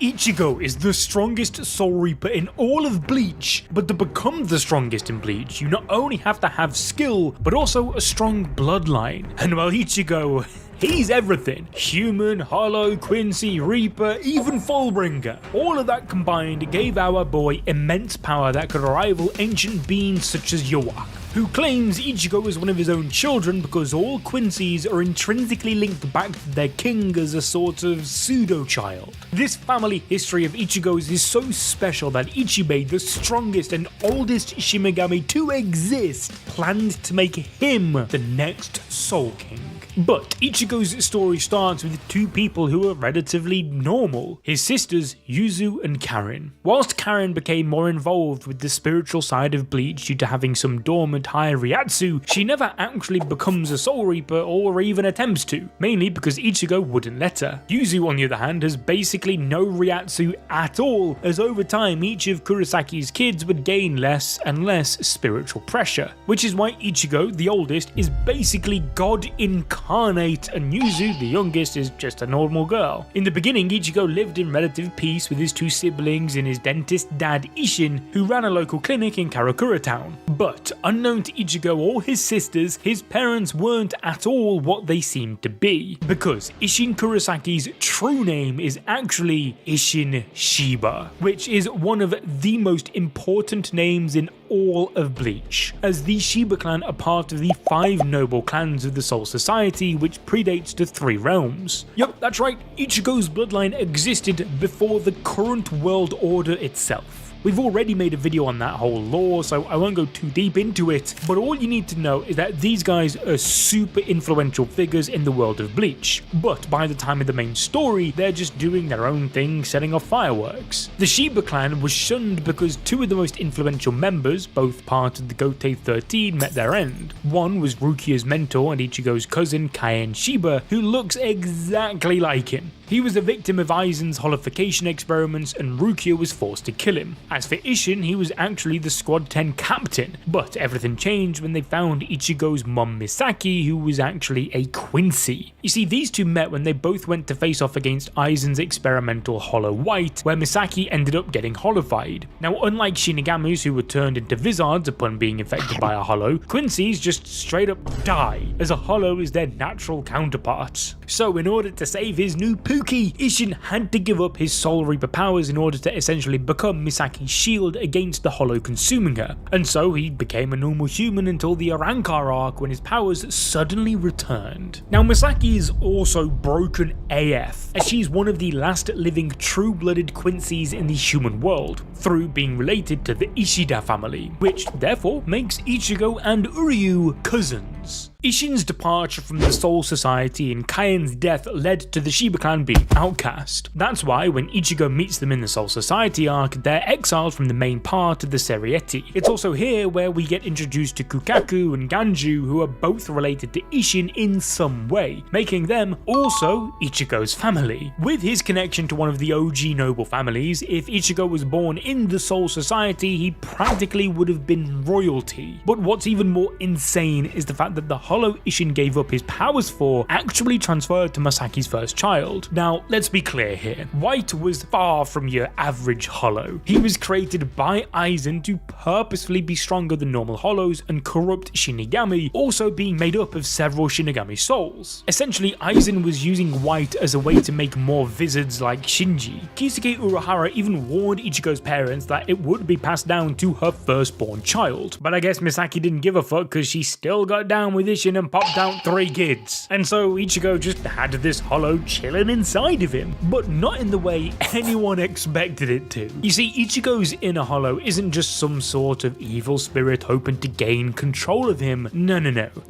Ichigo is the strongest Soul Reaper in all of Bleach, but to become the strongest in Bleach, you not only have to have skill, but also a strong bloodline. And while Ichigo, he's everything. Human, Hollow, Quincy, Reaper, even Fullbringer. All of that combined gave our boy immense power that could rival ancient beings such as Yhwach, who claims Ichigo is one of his own children because all Quincy's are intrinsically linked back to their king as a sort of pseudo-child. This family history of Ichigo's is so special that Ichibei, the strongest and oldest Shimigami to exist, planned to make him the next Soul King. But Ichigo's story starts with two people who are relatively normal, his sisters Yuzu and Karin. Whilst Karin became more involved with the spiritual side of Bleach due to having some dormant high Ryatsu, she never actually becomes a Soul Reaper or even attempts to, mainly because Ichigo wouldn't let her. Yuzu on the other hand has basically no Ryatsu at all, as over time each of Kurosaki's kids would gain less and less spiritual pressure, which is why Ichigo, the oldest, is basically God incarnate and Yuzu, the youngest, is just a normal girl. In the beginning, Ichigo lived in relative peace with his two siblings and his dentist dad Isshin, who ran a local clinic in Karakura town. But unknown to Ichigo or his sisters, his parents weren't at all what they seemed to be, because Isshin Kurosaki's true name is actually Isshin Shiba, which is one of the most important names in all of Bleach, as the Shiba clan are part of the 5 noble clans of the Soul Society, which predates the 3 realms. Yup, that's right, Ichigo's bloodline existed before the current world order itself. We've already made a video on that whole lore, so I won't go too deep into it, but all you need to know is that these guys are super influential figures in the world of Bleach, but by the time of the main story, they're just doing their own thing, setting off fireworks. The Shiba clan was shunned because 2 of the most influential members, both part of the Gotei 13, met their end. One was Rukia's mentor and Ichigo's cousin, Kaien Shiba, who looks exactly like him. He was a victim of Aizen's holification experiments and Rukia was forced to kill him. As for Isshin, he was actually the Squad 10 captain, but everything changed when they found Ichigo's mum Masaki, who was actually a Quincy. You see, these two met when they both went to face off against Aizen's experimental Hollow White, where Masaki ended up getting holified. Now, unlike Shinigamis who were turned into Vizards upon being infected by a Hollow, Quincy's just straight up die, as a Hollow is their natural counterpart. So in order to save his new Pookie, Isshin had to give up his Soul Reaper powers in order to essentially become Misaki's shield against the Hollow consuming her, and so he became a normal human until the Arrancar arc when his powers suddenly returned. Now Masaki is also broken AF, as she's one of the last living true-blooded Quincy's in the human world, through being related to the Ishida family, which therefore makes Ichigo and Uryū cousins. Isshin's departure from the Soul Society and Kaien's death led to the Shiba clan being outcast. That's why when Ichigo meets them in the Soul Society arc, they're exiled from the main part of the Serieti. It's also here where we get introduced to Kukaku and Ganju, who are both related to Isshin in some way, making them also Ichigo's family. With his connection to one of the OG noble families, if Ichigo was born in the Soul Society, he practically would have been royalty. But what's even more insane is the fact that the Hollow Isshin gave up his powers for actually transferred to Masaki's first child. Now, let's be clear here. White was far from your average Hollow. He was created by Aizen to purposefully be stronger than normal Hollows and corrupt Shinigami, also being made up of several Shinigami souls. Essentially, Aizen was using White as a way to make more Vizards like Shinji. Kisuke Urahara even warned Ichigo's parents that it would be passed down to her firstborn child. But I guess Misaki didn't give a fuck because she still got down with Isshin and popped out 3 kids. And so Ichigo just had this Hollow chilling inside of him, but not in the way anyone expected it to. You see, Ichigo's inner Hollow isn't just some sort of evil spirit hoping to gain control of him. No.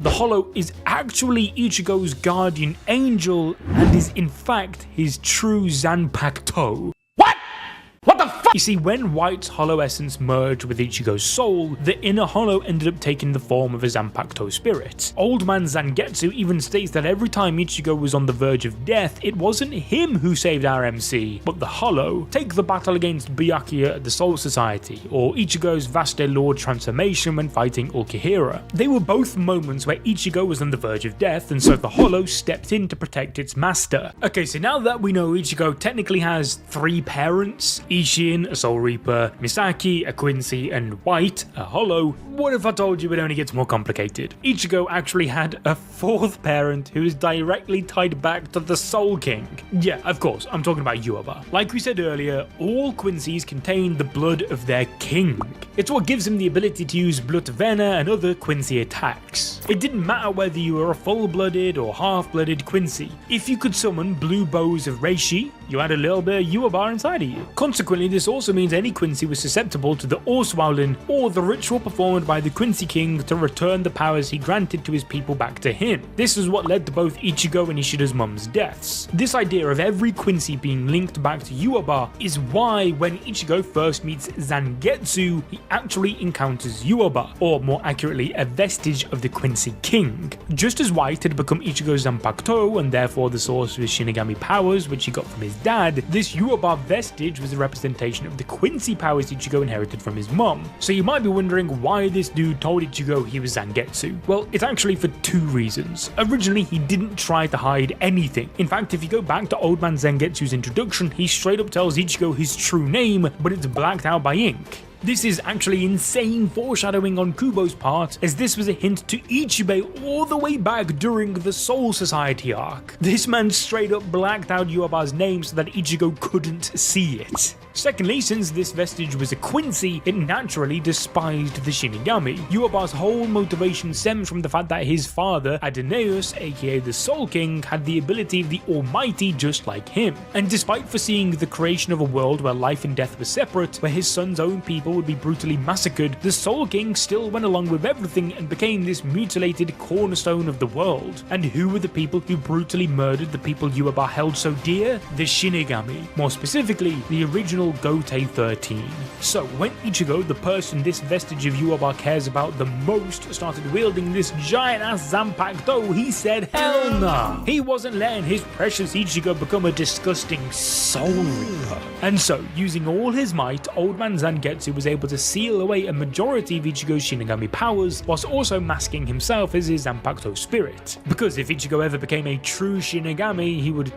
The Hollow is actually Ichigo's guardian angel and is in fact his true Zanpakuto. What the f***? You see, when White's hollow essence merged with Ichigo's soul, the inner hollow ended up taking the form of a Zanpakuto spirit. Old man Zangetsu even states that every time Ichigo was on the verge of death, it wasn't him who saved RMC, but the hollow. Take the battle against Byakuya at the Soul Society, or Ichigo's Vaste Lord transformation when fighting Ulquihira. They were both moments where Ichigo was on the verge of death, and so the hollow stepped in to protect its master. Okay, so now that we know Ichigo technically has 3 parents, Isshin, a Soul Reaper, Masaki, a Quincy, and White, a hollow, what if I told you it only gets more complicated? Ichigo actually had a 4th parent who is directly tied back to the Soul King. Yeah, of course, I'm talking about Yhwach. Like we said earlier, all Quincy's contain the blood of their king. It's what gives him the ability to use Blutvena and other Quincy attacks. It didn't matter whether you were a full-blooded or half-blooded Quincy. If you could summon blue bows of Reishi, you had a little bit of Yhwach inside of you. Consequently, this also means any Quincy was susceptible to the Orswalden or the ritual performed by the Quincy King to return the powers he granted to his people back to him. This is what led to both Ichigo and Ishida's mum's deaths. This idea of every Quincy being linked back to Yhwach is why when Ichigo first meets Zangetsu, he actually encounters Yhwach, or more accurately, a vestige of the Quincy King. Just as White had become Ichigo's Zanpakuto and therefore the source of his Shinigami powers, which he got from his dad, this Yhwach vestige was a representation of the Quincy powers Ichigo inherited from his mum. So you might be wondering why this dude told Ichigo he was Zangetsu. Well, it's actually for 2 reasons. Originally, he didn't try to hide anything. In fact, if you go back to Old Man Zangetsu's introduction, he straight up tells Ichigo his true name, but it's blacked out by ink. This is actually insane foreshadowing on Kubo's part, as this was a hint to Ichibei all the way back during the Soul Society arc. This man straight up blacked out Yhwach's name so that Ichigo couldn't see it. Secondly, since this vestige was a Quincy, it naturally despised the Shinigami. Yhwach's whole motivation stems from the fact that his father, Adeneus, aka the Soul King, had the ability of the Almighty just like him. And despite foreseeing the creation of a world where life and death were separate, where his son's own people would be brutally massacred, the Soul King still went along with everything and became this mutilated cornerstone of the world. And who were the people who brutally murdered the people Yhwach held so dear? The Shinigami. More specifically, the original Gotei 13. So when Ichigo, the person this vestige of Yhwach cares about the most, started wielding this giant ass Zanpakuto, he said hell nah. He wasn't letting his precious Ichigo become a disgusting Soul Reaper. And so, using all his might, Old Man Zangetsu was able to seal away a majority of Ichigo's Shinigami powers, whilst also masking himself as his Zanpakuto spirit. Because if Ichigo ever became a true Shinigami, he would,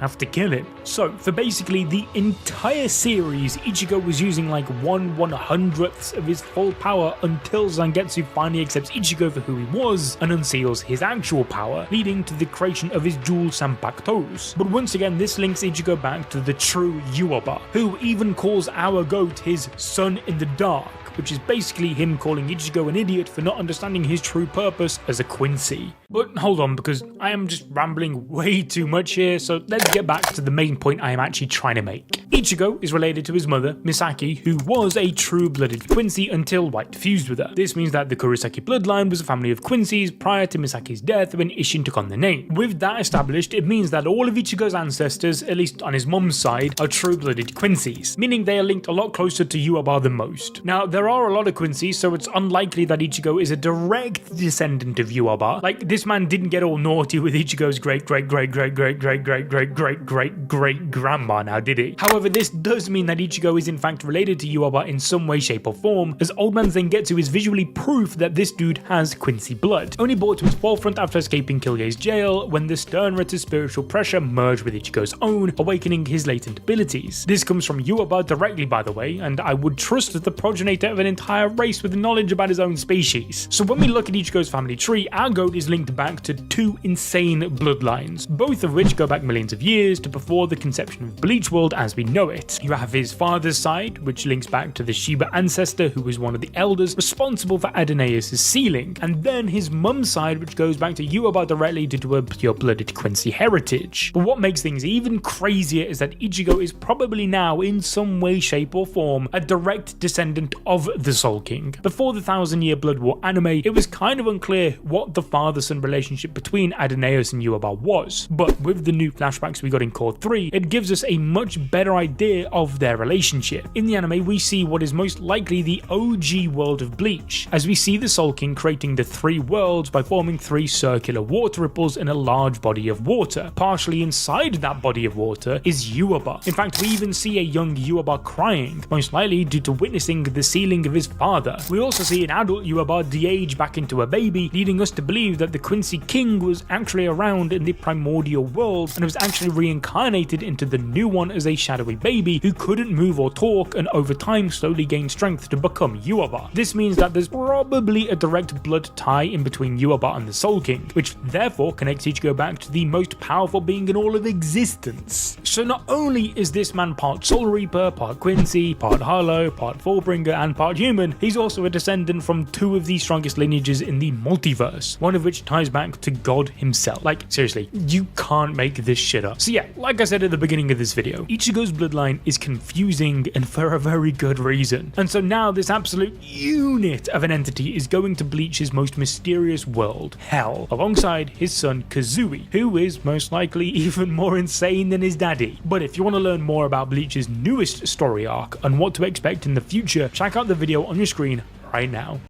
have to kill him. So for basically the entire series, Ichigo was using like 1/100th of his full power until Zangetsu finally accepts Ichigo for who he was and unseals his actual power, leading to the creation of his dual Zanpakutos. But once again, this links Ichigo back to the true Yhwach, who even calls our goat his son in the dark, which is basically him calling Ichigo an idiot for not understanding his true purpose as a Quincy. But hold on, because I am just rambling way too much here, so let's get back to the main point I am actually trying to make. Ichigo is related to his mother, Masaki, who was a true-blooded Quincy until White fused with her. This means that the Kurosaki bloodline was a family of Quincy's prior to Masaki's death when Isshin took on the name. With that established, it means that all of Ichigo's ancestors, at least on his mom's side, are true-blooded Quincy's, meaning they are linked a lot closer to Yhwach than most. Now, there are a lot of Quincy's, so it's unlikely that Ichigo is a direct descendant of Yhwach. Like, this man didn't get all naughty with Ichigo's great-great-great-great-great-great-great-great-great-grandma now, did he? However, this does mean that Ichigo is in fact related to Yhwach in some way, shape or form, as Old Man Zangetsu is visually proof that this dude has Quincy blood, only brought to its forefront after escaping Kilge's jail when the stern Ritter's spiritual pressure merged with Ichigo's own, awakening his latent abilities. This comes from Yhwach directly, by the way, and I would trust the progenitor of an entire race with knowledge about his own species. So when we look at Ichigo's family tree, our goat is linked back to 2 insane bloodlines, both of which go back millions of years to before the conception of Bleach world as we know it. You have his father's side, which links back to the Shiba ancestor who was one of the elders responsible for Adeneus' sealing, and then his mum's side, which goes back to Yhwach directly due to a pure-blooded Quincy heritage. But what makes things even crazier is that Ichigo is probably now in some way, shape or form a direct descendant of of the Soul King. Before the 1000-Year Blood War anime, it was kind of unclear what the father-son relationship between Adonais and Yhwach was, but with the new flashbacks we got in Core 3, it gives us a much better idea of their relationship. In the anime, we see what is most likely the OG world of Bleach, as we see the Soul King creating the 3 worlds by forming 3 circular water ripples in a large body of water. Partially inside that body of water is Yhwach. In fact, we even see a young Yhwach crying, most likely due to witnessing the sealing of his father. We also see an adult Yhwach de-age back into a baby, leading us to believe that the Quincy King was actually around in the primordial world and was actually reincarnated into the new one as a shadowy baby who couldn't move or talk and over time slowly gained strength to become Yhwach. This means that there's probably a direct blood tie in between Yhwach and the Soul King, which therefore connects Ichigo back to the most powerful being in all of existence. So not only is this man part Soul Reaper, part Quincy, part Hollow, part Fullbringer, and part human, he's also a descendant from 2 of the strongest lineages in the multiverse, one of which ties back to God himself. Like, seriously, you can't make this shit up. So yeah, like I said at the beginning of this video, Ichigo's bloodline is confusing and for a very good reason. And so now this absolute unit of an entity is going to Bleach's most mysterious world, Hell, alongside his son Kazui, who is most likely even more insane than his daddy. But if you want to learn more about Bleach's newest story arc and what to expect in the future, check out the video on your screen right now.